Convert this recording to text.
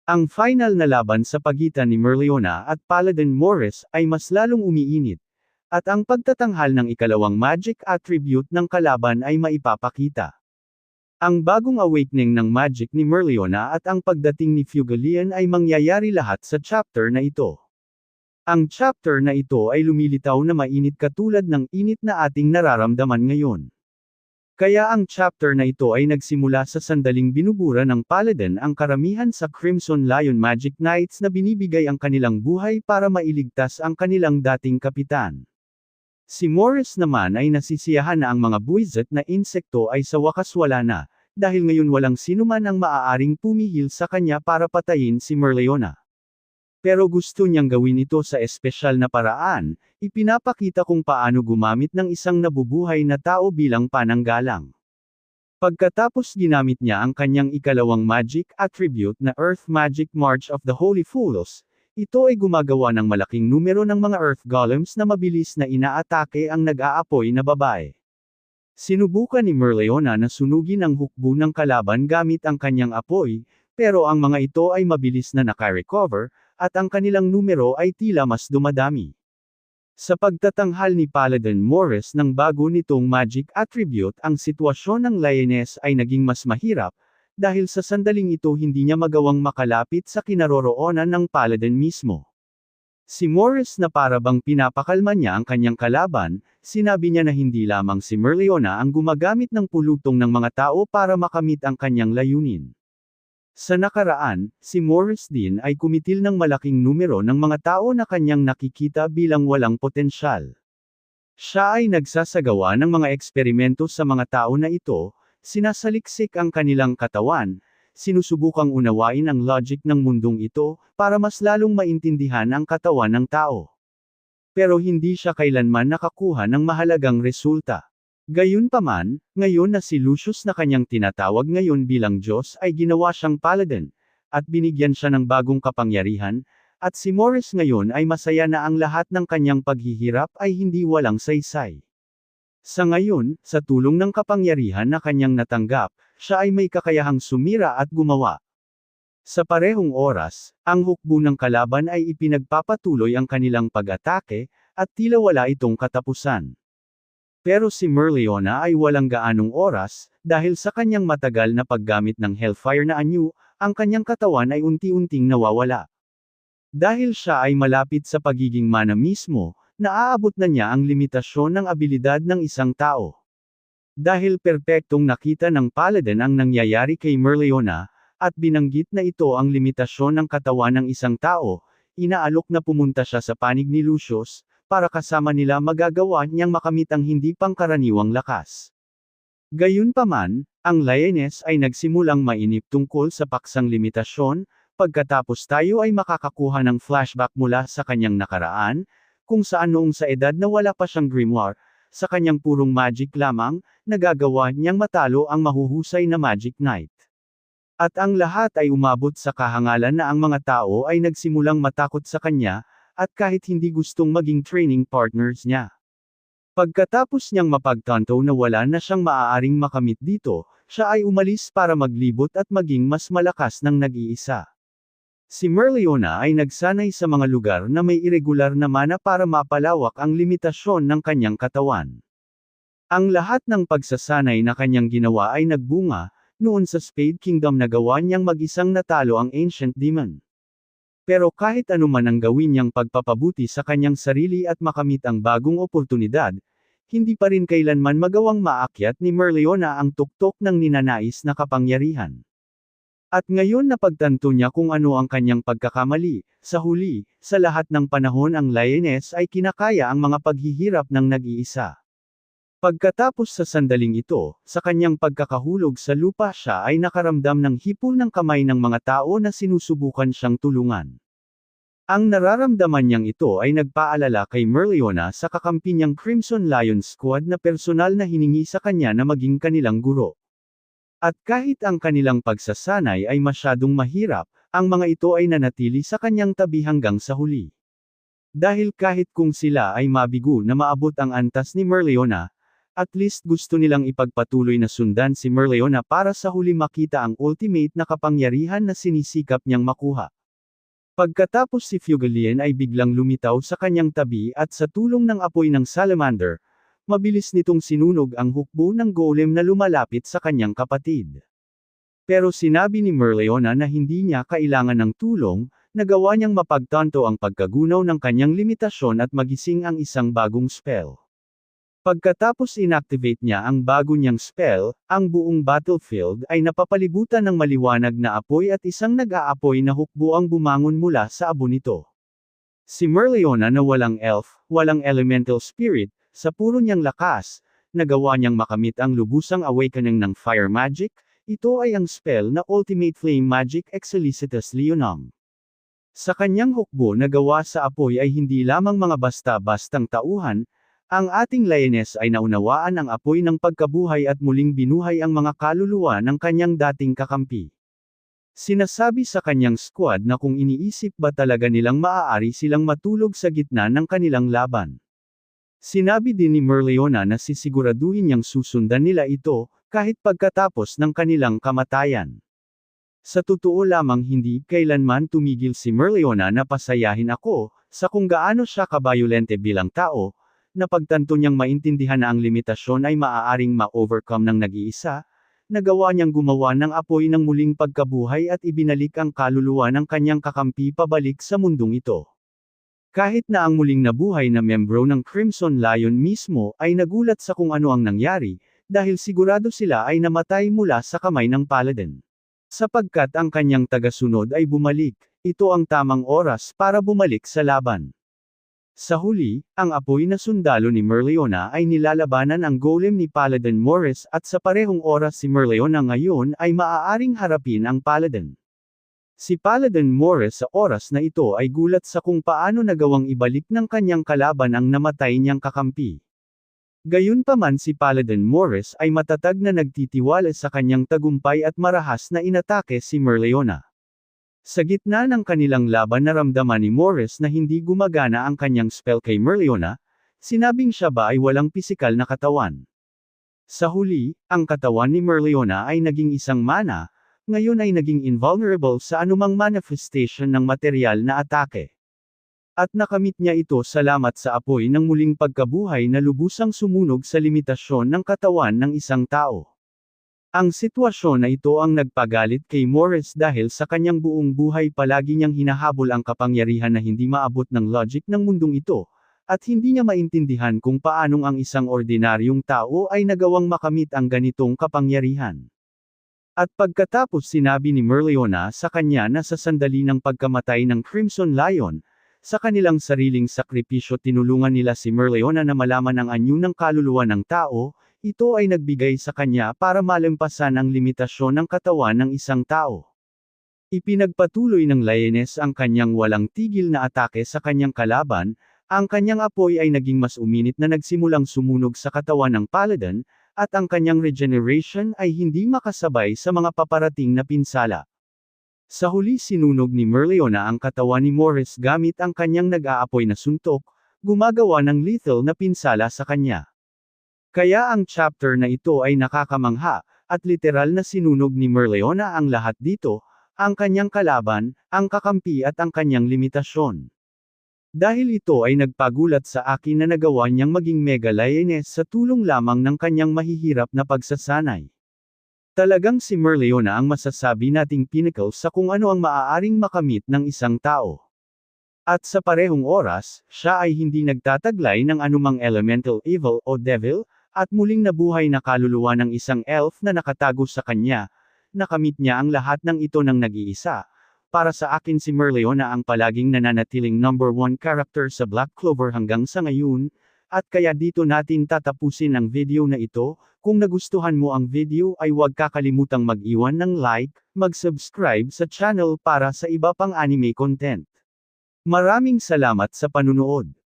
Ang final na laban sa pagitan ni Merleona at Paladin Morris ay mas lalong umiinit, at ang pagtatanghal ng ikalawang magic attribute ng kalaban ay maipapakita. Ang bagong awakening ng magic ni Merleona at ang pagdating ni Fugalian ay mangyayari lahat sa chapter na ito. Ang chapter na ito ay lumilitaw na mainit katulad ng init na ating nararamdaman ngayon. Kaya ang chapter na ito ay nagsimula sa sandaling binubura ng Paladin ang karamihan sa Crimson Lion Magic Knights na binibigay ang kanilang buhay para mailigtas ang kanilang dating kapitan. Si Morris naman ay nasisiyahan na ang mga buwisit na insekto ay sa wakas wala na, dahil ngayon walang sinuman ang maaaring pumihil sa kanya para patayin si Merleona. Pero gusto niyang gawin ito sa espesyal na paraan, ipinapakita kung paano gumamit ng isang nabubuhay na tao bilang pananggalang. Pagkatapos ginamit niya ang kanyang ikalawang magic attribute na Earth Magic March of the Holy Fools, ito ay gumagawa ng malaking numero ng mga Earth Golems na mabilis na inaatake ang nag-aapoy na babae. Sinubukan ni Merleona na sunugin ang hukbo ng kalaban gamit ang kanyang apoy, pero ang mga ito ay mabilis na nakarecover, at ang kanilang numero ay tila mas dumadami. Sa pagtatanghal ni Paladin Morris ng bago nitong magic attribute, ang sitwasyon ng Lioness ay naging mas mahirap, dahil sa sandaling ito hindi niya magawang makalapit sa kinaroroonan ng Paladin mismo. Si Morris na parabang pinapakalma niya ang kanyang kalaban, sinabi niya na hindi lamang si Merleona ang gumagamit ng pulutong ng mga tao para makamit ang kanyang layunin. Sa nakaraan, si Morris din ay kumitil ng malaking numero ng mga tao na kanyang nakikita bilang walang potensyal. Siya ay nagsasagawa ng mga eksperimento sa mga tao na ito, sinasaliksik ang kanilang katawan, sinusubukang unawain ang logic ng mundong ito, para mas lalong maintindihan ang katawan ng tao. Pero hindi siya kailanman nakakuha ng mahalagang resulta. Gayunpaman, ngayon na si Lucius na kanyang tinatawag ngayon bilang Diyos ay ginawa siyang Paladin, at binigyan siya ng bagong kapangyarihan, at si Morris ngayon ay masaya na ang lahat ng kanyang paghihirap ay hindi walang saysay. Sa ngayon, sa tulong ng kapangyarihan na kanyang natanggap, siya ay may kakayahang sumira at gumawa. Sa parehong oras, ang hukbo ng kalaban ay ipinagpapatuloy ang kanilang pag-atake, at tila wala itong katapusan. Pero si Merleona ay walang gaanong oras, dahil sa kanyang matagal na paggamit ng Hellfire na anyo, ang kanyang katawan ay unti-unting nawawala. Dahil siya ay malapit sa pagiging mana mismo, naaabot na niya ang limitasyon ng abilidad ng isang tao. Dahil perpektong nakita ng Paladin ang nangyayari kay Merleona, at binanggit na ito ang limitasyon ng katawan ng isang tao, inaalok na pumunta siya sa panig ni Lucius, para kasama nila magagawa niyang makamit ang hindi pangkaraniwang lakas. Gayunpaman, ang Lioness ay nagsimulang mainip tungkol sa paksang limitasyon, pagkatapos tayo ay makakakuha ng flashback mula sa kanyang nakaraan, kung saan noong sa edad na wala pa siyang grimoire, sa kanyang purong magic lamang, nagagawa niyang matalo ang mahuhusay na Magic Knight. At ang lahat ay umabot sa kahangalan na ang mga tao ay nagsimulang matakot sa kanya, at kahit hindi gustong maging training partners niya. Pagkatapos niyang mapagtanto na wala na siyang maaaring makamit dito, siya ay umalis para maglibot at maging mas malakas ng nag-iisa. Si Merleona ay nagsanay sa mga lugar na may irregular na mana para mapalawak ang limitasyon ng kanyang katawan. Ang lahat ng pagsasanay na kanyang ginawa ay nagbunga, noon sa Spade Kingdom nagawa niyang mag-isang natalo ang Ancient Demon. Pero kahit anuman ang gawin niyang pagpapabuti sa kanyang sarili at makamit ang bagong oportunidad, hindi pa rin kailanman magawang maakyat ni Merleona ang tuktok ng ninanais na kapangyarihan. At ngayon napagtanto niya kung ano ang kanyang pagkakamali, sa huli, sa lahat ng panahon ang Lioness ay kinakaya ang mga paghihirap ng nag-iisa. Pagkatapos sa sandaling ito, sa kanyang pagkakahulog sa lupa siya ay nakaramdam ng hipol ng kamay ng mga tao na sinusubukan siyang tulungan. Ang nararamdaman niyang ito ay nagpaalala kay Merleona sa kakampi niyang Crimson Lion Squad na personal na hiningi sa kanya na maging kanilang guro. At kahit ang kanilang pagsasanay ay masyadong mahirap, ang mga ito ay nanatili sa kanyang tabi hanggang sa huli. Dahil kahit kung sila ay mabigo na maabot ang antas ni Merleona, At least gusto nilang ipagpatuloy na sundan si Merleona para sa huli makita ang ultimate na kapangyarihan na sinisikap niyang makuha. Pagkatapos si Fuegoleon ay biglang lumitaw sa kanyang tabi at sa tulong ng apoy ng salamander, mabilis nitong sinunog ang hukbo ng golem na lumalapit sa kanyang kapatid. Pero sinabi ni Merleona na hindi niya kailangan ng tulong, nagawa niyang mapagtanto ang pagkagunaw ng kanyang limitasyon at magising ang isang bagong spell. Pagkatapos inactivate niya ang bago niyang spell, ang buong battlefield ay napapalibutan ng maliwanag na apoy at isang nag-aapoy na hukbo ang bumangon mula sa abo nito. Si Merleona na walang elf, walang elemental spirit, sa puro niyang lakas, nagawa niyang makamit ang lubusang awakening ng fire magic, ito ay ang spell na Ultimate Flame Magic Excelicitus Leonum. Sa kanyang hukbo na gawa sa apoy ay hindi lamang mga basta-bastang tauhan, ang ating lioness ay naunawaan ang apoy ng pagkabuhay at muling binuhay ang mga kaluluwa ng kanyang dating kakampi. Sinasabi sa kanyang squad na kung iniisip ba talaga nilang maaari silang matulog sa gitna ng kanilang laban. Sinabi din ni Merleona na sisiguraduhin niyang susundan nila ito, kahit pagkatapos ng kanilang kamatayan. Sa totoo lamang hindi kailanman tumigil si Merleona na pasayahin ako, sa kung gaano siya kabayolente bilang tao, napagtanto niyang maintindihan na ang limitasyon ay maaaring ma-overcome ng nag-iisa, nagawa niyang gumawa ng apoy ng muling pagkabuhay at ibinalik ang kaluluwa ng kanyang kakampi pabalik sa mundong ito. Kahit na ang muling nabuhay na membro ng Crimson Lion mismo ay nagulat sa kung ano ang nangyari, dahil sigurado sila ay namatay mula sa kamay ng Paladin. Sapagkat ang kanyang tagasunod ay bumalik, ito ang tamang oras para bumalik sa laban. Sa huli, ang apoy na sundalo ni Merleona ay nilalabanan ang golem ni Paladin Morris at sa parehong oras si Merleona ngayon ay maaaring harapin ang Paladin. Si Paladin Morris sa oras na ito ay gulat sa kung paano nagawang ibalik ng kanyang kalaban ang namatay niyang kakampi. Gayunpaman si Paladin Morris ay matatag na nagtitiwala sa kanyang tagumpay at marahas na inatake si Merleona. Sa gitna ng kanilang laban naramdaman ni Morris na hindi gumagana ang kanyang spell kay Merleona, sinabing siya ba ay walang pisikal na katawan. Sa huli, ang katawan ni Merleona ay naging isang mana, ngayon ay naging invulnerable sa anumang manifestation ng material na atake. At nakamit niya ito salamat sa apoy ng muling pagkabuhay na lubusang sumunog sa limitasyon ng katawan ng isang tao. Ang sitwasyon na ito ang nagpagalit kay Morris dahil sa kanyang buong buhay palagi niyang hinahabol ang kapangyarihan na hindi maabot ng logic ng mundong ito, at hindi niya maintindihan kung paanong ang isang ordinaryong tao ay nagawang makamit ang ganitong kapangyarihan. At pagkatapos sinabi ni Merleona sa kanya na sa sandali ng pagkamatay ng Crimson Lion, sa kanilang sariling sakripisyo tinulungan nila si Merleona na malaman ang anyo ng kaluluwa ng tao, ito ay nagbigay sa kanya para malampasan ang limitasyon ng katawan ng isang tao. Ipinagpatuloy ng lioness ang kanyang walang tigil na atake sa kanyang kalaban, ang kanyang apoy ay naging mas uminit na nagsimulang sumunog sa katawan ng Paladin, at ang kanyang regeneration ay hindi makasabay sa mga paparating na pinsala. Sa huli sinunog ni Merleona ang katawan ni Morris gamit ang kanyang nag-aapoy na suntok, gumagawa ng lethal na pinsala sa kanya. Kaya ang chapter na ito ay nakakamangha, at literal na sinunog ni Merleona ang lahat dito, ang kanyang kalaban, ang kakampi at ang kanyang limitasyon. Dahil ito ay nagpagulat sa akin na nagawa niyang maging mega lioness sa tulong lamang ng kanyang mahihirap na pagsasanay. Talagang si Merleona ang masasabi nating pinnacle sa kung ano ang maaaring makamit ng isang tao. At sa parehong oras, siya ay hindi nagtataglay ng anumang elemental evil o devil, at muling nabuhay na kaluluwa ng isang elf na nakatago sa kanya, nakamit niya ang lahat ng ito ng nag-iisa. Para sa akin si Merleona ang palaging nananatiling number 1 character sa Black Clover hanggang sa ngayon, at kaya dito natin tatapusin ang video na ito. Kung nagustuhan mo ang video ay huwag kakalimutang mag-iwan ng like, mag-subscribe sa channel para sa iba pang anime content. Maraming salamat sa panunood.